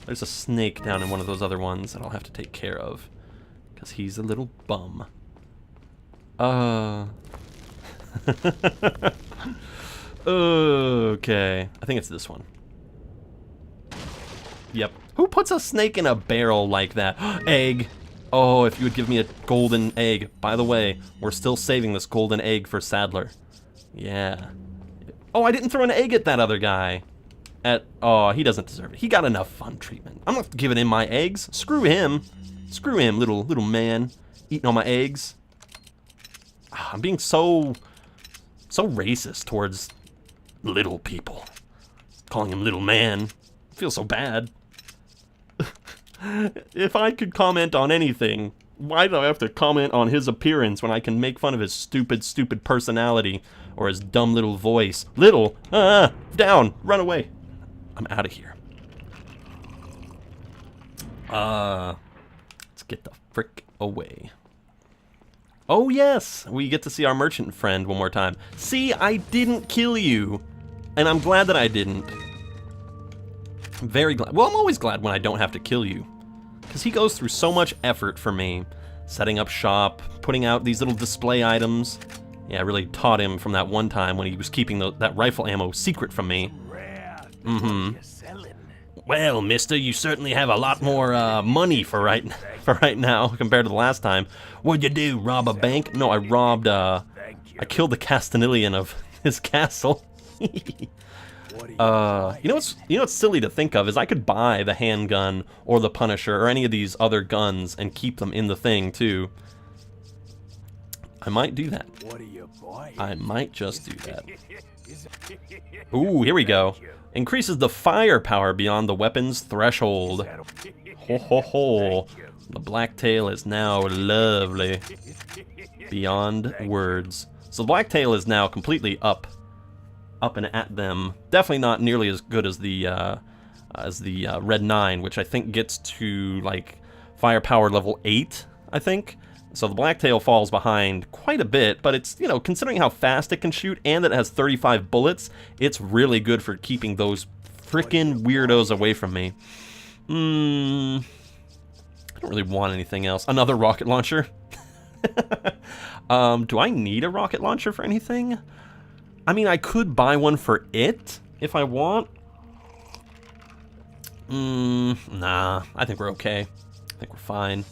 There's a snake down in one of those other ones that I'll have to take care of. Because he's a little bum. Okay. I think it's this one. Yep. Who puts a snake in a barrel like that? Egg. Oh, if you would give me a golden egg. By the way, we're still saving this golden egg for Sadler. Yeah. Oh, I didn't throw an egg at that other guy. Oh, he doesn't deserve it. He got enough fun treatment. I'm not giving him my eggs. Screw him. Screw him, little man. Eating all my eggs. I'm being so racist towards little people. Calling him little man. I feel so bad. If I could comment on anything, why do I have to comment on his appearance when I can make fun of his stupid personality or his dumb little voice? Little, down, run away. I'm out of here. Let's get the frick away. Oh yes, we get to see our merchant friend one more time. See, I didn't kill you, and I'm glad that I didn't. I'm very glad. Well, I'm always glad when I don't have to kill you, because he goes through so much effort for me, setting up shop, putting out these little display items. Yeah, I really taught him from that one time when he was keeping that rifle ammo secret from me. Well, mister, you certainly have a lot more money for right now compared to the last time. What'd you do, rob a bank? No, I robbed, I killed the Castanillian of his castle. You know what's silly to think of is I could buy the handgun or the Punisher or any of these other guns and keep them in the thing too. I might do that. I might just do that. Ooh, here we go. Increases the firepower beyond the weapon's threshold. Ho ho ho. The blacktail is now lovely. Beyond words. So the blacktail is now completely up and at them. Definitely not nearly as good as the Red 9, which I think gets to like firepower level 8, I think. So the blacktail falls behind quite a bit, but it's, you know, considering how fast it can shoot and that it has 35 bullets, it's really good for keeping those frickin' weirdos away from me. I don't really want anything else. Another rocket launcher? Do I need a rocket launcher for anything? I mean, I could buy one for it if I want. Nah, I think we're okay. I think we're fine.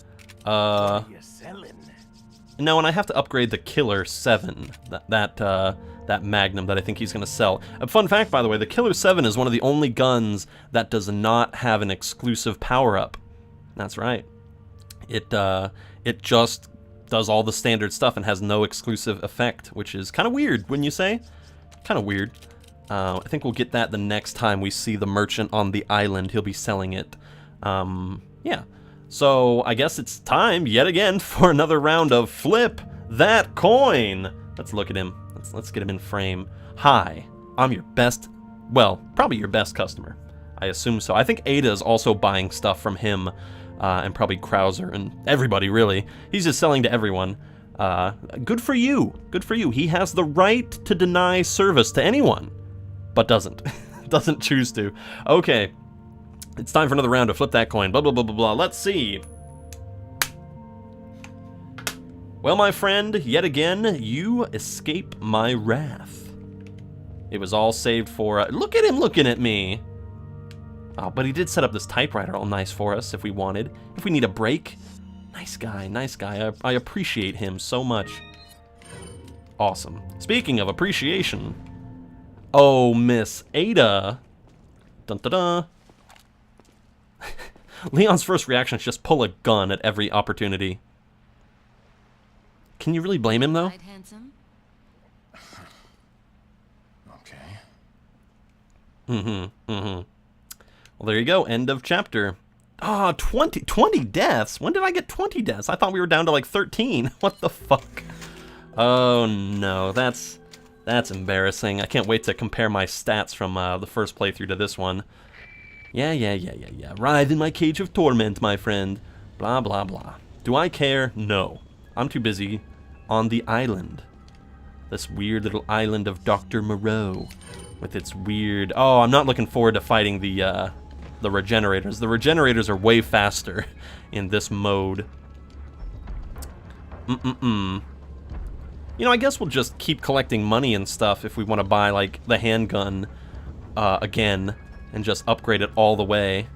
No, and I have to upgrade the Killer 7, that Magnum that I think he's going to sell. A fun fact, by the way, the Killer 7 is one of the only guns that does not have an exclusive power-up. That's right. It just does all the standard stuff and has no exclusive effect, which is kind of weird, wouldn't you say? Kind of weird. I think we'll get that the next time we see the merchant on the island. He'll be selling it. Yeah. So I guess it's time yet again for another round of Flip That Coin. Let's look at him. Let's get him in frame. Hi, I'm your best, well, probably your best customer. I assume so. I think Ada is also buying stuff from him, and probably Krauser and everybody really. He's just selling to everyone. Good for you. Good for you. He has the right to deny service to anyone, but doesn't. Doesn't choose to. Okay. It's time for another round to Flip That Coin. Blah, blah, blah, blah, blah. Let's see. Well, my friend, yet again, you escape my wrath. It was all saved for... look at him looking at me. Oh, but he did set up this typewriter all nice for us if we wanted. If we need a break. Nice guy, nice guy. I appreciate him so much. Awesome. Speaking of appreciation. Oh, Miss Ada. Dun-da-da. Leon's first reaction is just pull a gun at every opportunity. Can you really blame him, though? Right, handsome? Okay. Well, there you go. End of chapter. Ah, 20 deaths? When did I get 20 deaths? I thought we were down to like 13. What the fuck? Oh, no. That's embarrassing. I can't wait to compare my stats from the first playthrough to this one. Yeah. Writhe in my cage of torment, my friend. Blah, blah, blah. Do I care? No. I'm too busy on the island. This weird little island of Dr. Moreau. With its weird... Oh, I'm not looking forward to fighting the the regenerators. The regenerators are way faster in this mode. You know, I guess we'll just keep collecting money and stuff if we want to buy, like, the handgun again and just upgrade it all the way.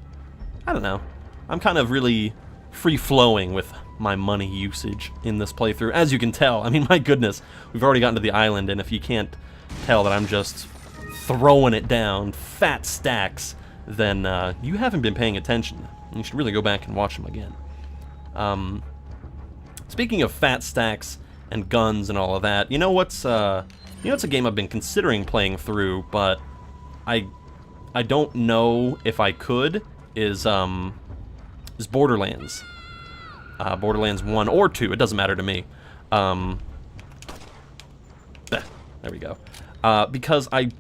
I don't know. I'm kind of really free-flowing with my money usage in this playthrough, as you can tell. I mean, my goodness, we've already gotten to the island, and if you can't tell that I'm just throwing it down, fat stacks, then you haven't been paying attention. You should really go back and watch them again. Speaking of fat stacks and guns and all of that, you know what's a game I've been considering playing through, but I don't know if I could, is Borderlands. Borderlands 1 or 2, it doesn't matter to me. There we go. Because I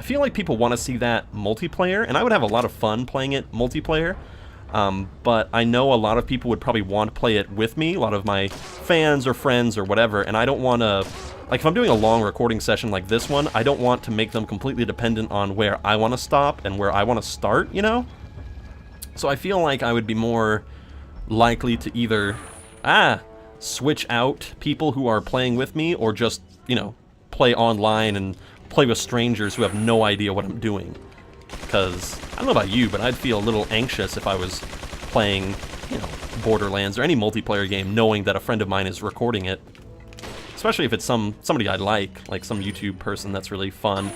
feel like people want to see that multiplayer, and I would have a lot of fun playing it multiplayer. But I know a lot of people would probably want to play it with me, a lot of my fans or friends or whatever, and I don't want to, like, if I'm doing a long recording session like this one, I don't want to make them completely dependent on where I want to stop and where I want to start, you know? So I feel like I would be more likely to either, switch out people who are playing with me, or just, you know, play online and play with strangers who have no idea what I'm doing. Because, I don't know about you, but I'd feel a little anxious if I was playing, you know, Borderlands or any multiplayer game knowing that a friend of mine is recording it. Especially if it's somebody I like some YouTube person that's really fun.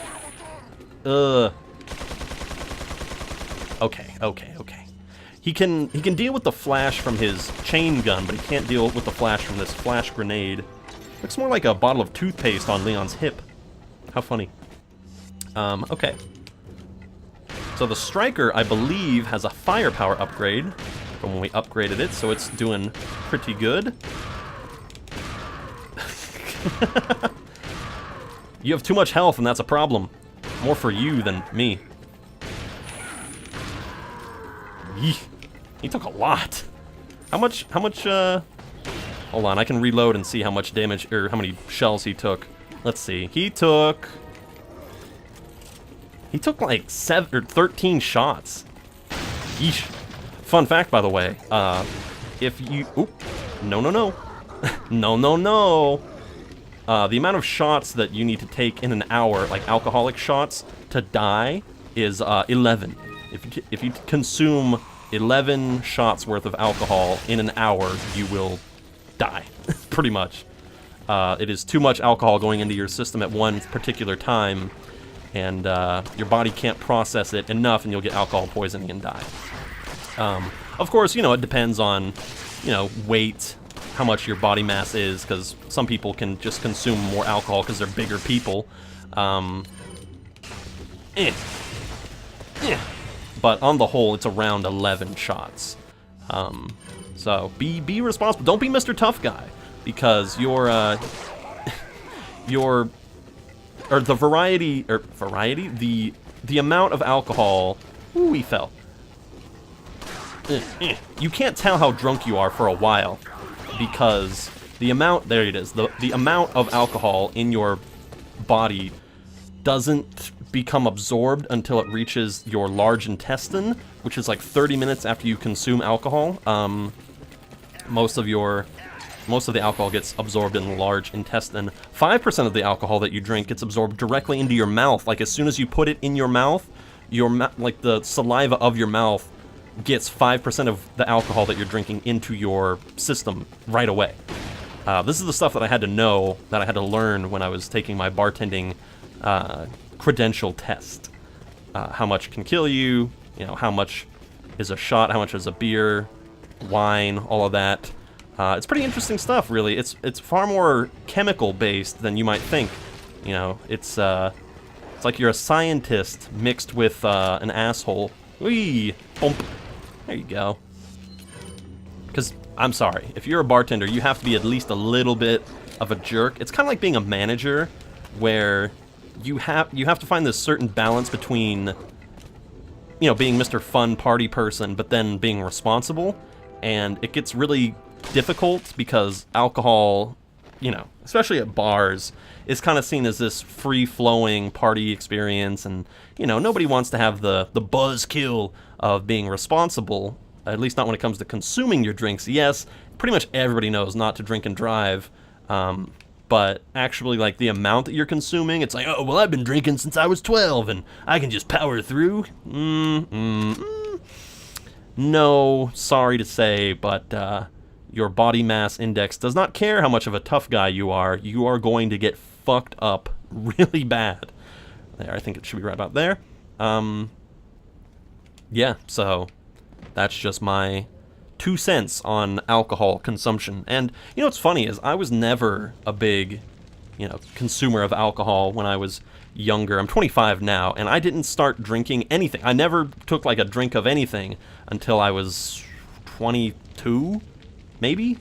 Okay. He can deal with the flash from his chain gun, but he can't deal with the flash from this flash grenade. Looks more like a bottle of toothpaste on Leon's hip. How funny. Okay. So the Striker, I believe, has a firepower upgrade from when we upgraded it, so it's doing pretty good. You have too much health, and that's a problem. More for you than me. Yeeh. He took a lot. How much, hold on, I can reload and see how much damage, or how many shells he took. Let's see, he took like 7 or 13 shots. Yeesh. Fun fact, by the way, if you, no. No. The amount of shots that you need to take in an hour, like alcoholic shots, to die is 11. If you consume 11 shots worth of alcohol in an hour, you will die, pretty much. It is too much alcohol going into your system at one particular time, and your body can't process it enough, and you'll get alcohol poisoning and die. Of course, you know, it depends on, you know, weight, how much your body mass is, because some people can just consume more alcohol because they're bigger people. But on the whole, it's around 11 shots. So be responsible. Don't be Mr. Tough Guy, because the amount of alcohol. Ooh, he fell. You can't tell how drunk you are for a while, because the amount, there it is, the amount of alcohol in your body doesn't become absorbed until it reaches your large intestine, which is like 30 minutes after you consume alcohol. Most of the alcohol gets absorbed in the large intestine. 5% of the alcohol that you drink gets absorbed directly into your mouth. Like, as soon as you put it in your mouth, like the saliva of your mouth gets 5% of the alcohol that you're drinking into your system right away. This is the stuff that I had to know, that I had to learn when I was taking my bartending credential test. How much can kill you, you know, how much is a shot, how much is a beer, wine, all of that. It's pretty interesting stuff, really. It's far more chemical based than you might think. You know, it's like you're a scientist mixed with an asshole. Whee! Bump. There you go. Because, I'm sorry, if you're a bartender, you have to be at least a little bit of a jerk. It's kind of like being a manager, where you have to find this certain balance between, you know, being Mr. Fun party person, but then being responsible. And it gets really difficult because alcohol you know, especially at bars, is kind of seen as this free-flowing party experience, and, you know, nobody wants to have the buzzkill of being responsible, at least not when it comes to consuming your drinks. Yes, pretty much everybody knows not to drink and drive, but actually, like, the amount that you're consuming, it's like, oh, well, I've been drinking since I was 12, and I can just power through. No, sorry to say, but your body mass index does not care how much of a tough guy you are. You are going to get fucked up really bad. There, I think it should be right about there. Yeah, so that's just my 2 cents on alcohol consumption. And, you know, what's funny is I was never a big, you know, consumer of alcohol when I was younger. I'm 25 now, and I didn't start drinking anything. I never took, like, a drink of anything until I was 22, maybe?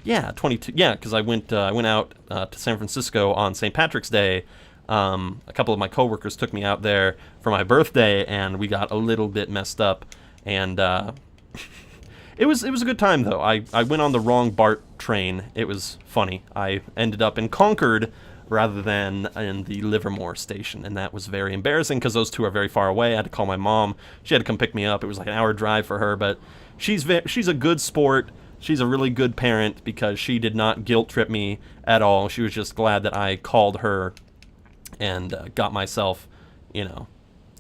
Yeah, 22. Yeah, because I went out to San Francisco on St. Patrick's Day. A couple of my coworkers took me out there for my birthday, and we got a little bit messed up, and it was a good time, though. I went on the wrong BART train. It was funny. I ended up in Concord rather than in the Livermore station, and that was very embarrassing because those two are very far away. I had to call my mom. She had to come pick me up. It was like an hour drive for her, but she's a good sport. She's a really good parent because she did not guilt trip me at all. She was just glad that I called her and got myself, you know,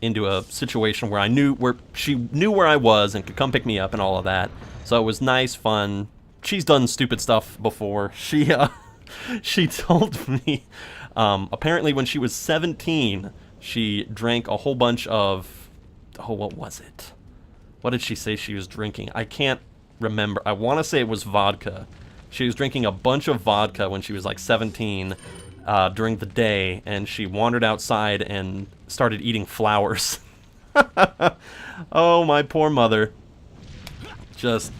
into a situation where she knew where I was and could come pick me up and all of that. So it was nice, fun. She's done stupid stuff before. She told me, apparently when she was 17, she drank a whole bunch of, what was it? What did she say she was drinking? I can't remember. I want to say it was vodka. She was drinking a bunch of vodka when she was like 17 during the day, and she wandered outside and started eating flowers. Oh, my poor mother. Just,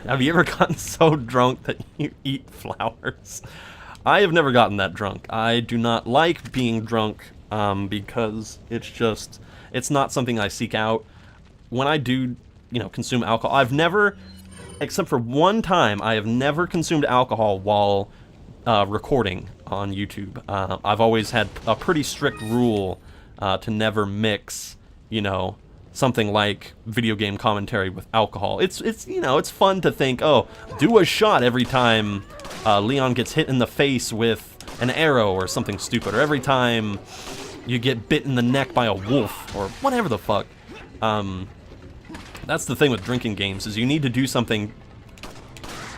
have you ever gotten so drunk that you eat flowers? I have never gotten that drunk. I do not like being drunk because it's not something I seek out. When I do, you know, consume alcohol, I've never, except for one time, I have never consumed alcohol while recording on YouTube. I've always had a pretty strict rule to never mix, you know, something like video game commentary with alcohol. It's you know, it's fun to think, oh, do a shot every time Leon gets hit in the face with an arrow or something stupid, or every time you get bit in the neck by a wolf, or whatever the fuck. That's the thing with drinking games, is you need to do something,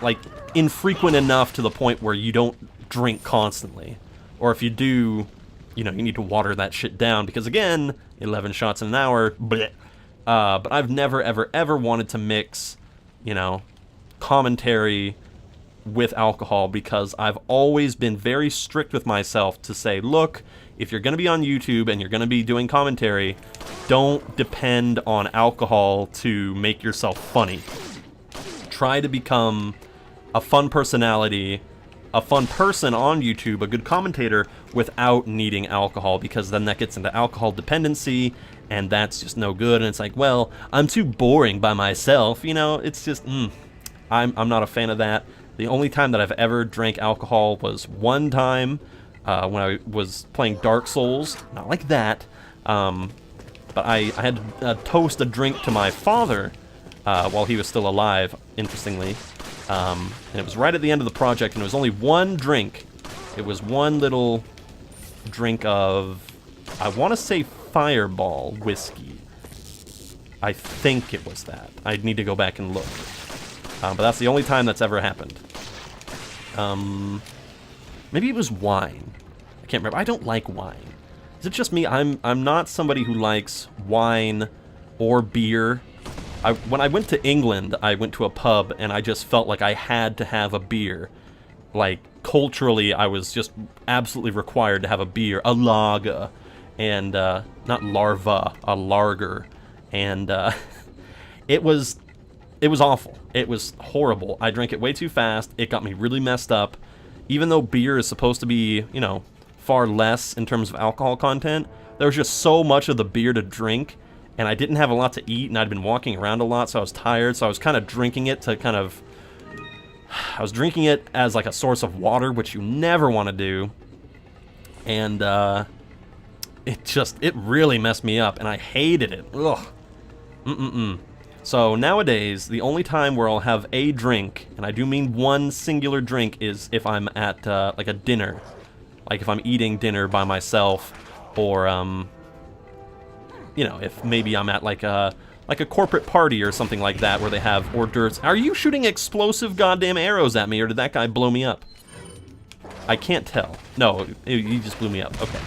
like, infrequent enough to the point where you don't drink constantly. Or if you do, you know, you need to water that shit down, because again, 11 shots in an hour, bleh. But I've never, ever, ever wanted to mix, you know, commentary with alcohol, because I've always been very strict with myself to say, look, if you're going to be on YouTube and you're going to be doing commentary, don't depend on alcohol to make yourself funny. Try to become a fun personality, a fun person on YouTube, a good commentator, without needing alcohol, because then that gets into alcohol dependency, and that's just no good. And it's like, well, I'm too boring by myself, you know. It's just, I'm not a fan of that. The only time that I've ever drank alcohol was one time when I was playing Dark Souls. Not like that, but I had to toast a drink to my father while he was still alive, interestingly. And it was right at the end of the project, and it was only one drink. It was one little drink of, I want to say, Fireball whiskey. I think it was that. I'd need to go back and look. But that's the only time that's ever happened. Maybe it was wine. I can't remember. I don't like wine. Is it just me? I'm not somebody who likes wine or beer. When I went to England, I went to a pub, and I just felt like I had to have a beer. Like, culturally, I was just absolutely required to have a beer. A lager. And, not larva, a lager. And, it was awful. It was horrible. I drank it way too fast. It got me really messed up. Even though beer is supposed to be, you know, far less in terms of alcohol content, there was just so much of the beer to drink, and I didn't have a lot to eat, and I'd been walking around a lot, so I was tired, so I was kind of drinking it to kind of I was drinking it as like a source of water, which you never want to do. And it really messed me up, and I hated it. Ugh. So nowadays, the only time where I'll have a drink, and I do mean one singular drink, is if I'm at like a dinner. Like if I'm eating dinner by myself, or you know, if maybe I'm at like a corporate party or something like that where they have hors d'oeuvres. Are you shooting explosive goddamn arrows at me, or did that guy blow me up? I can't tell. No, he just blew me up. Okay.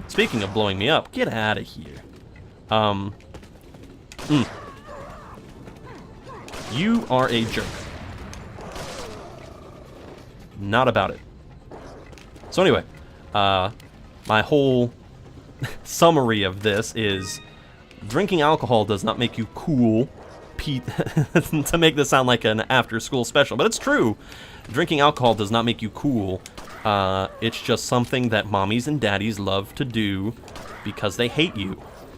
Speaking of blowing me up, get out of here. You are a jerk. Not about it. So anyway, my whole summary of this is drinking alcohol does not make you cool. To make this sound like an after-school special, but it's true. Drinking alcohol does not make you cool. It's just something that mommies and daddies love to do because they hate you.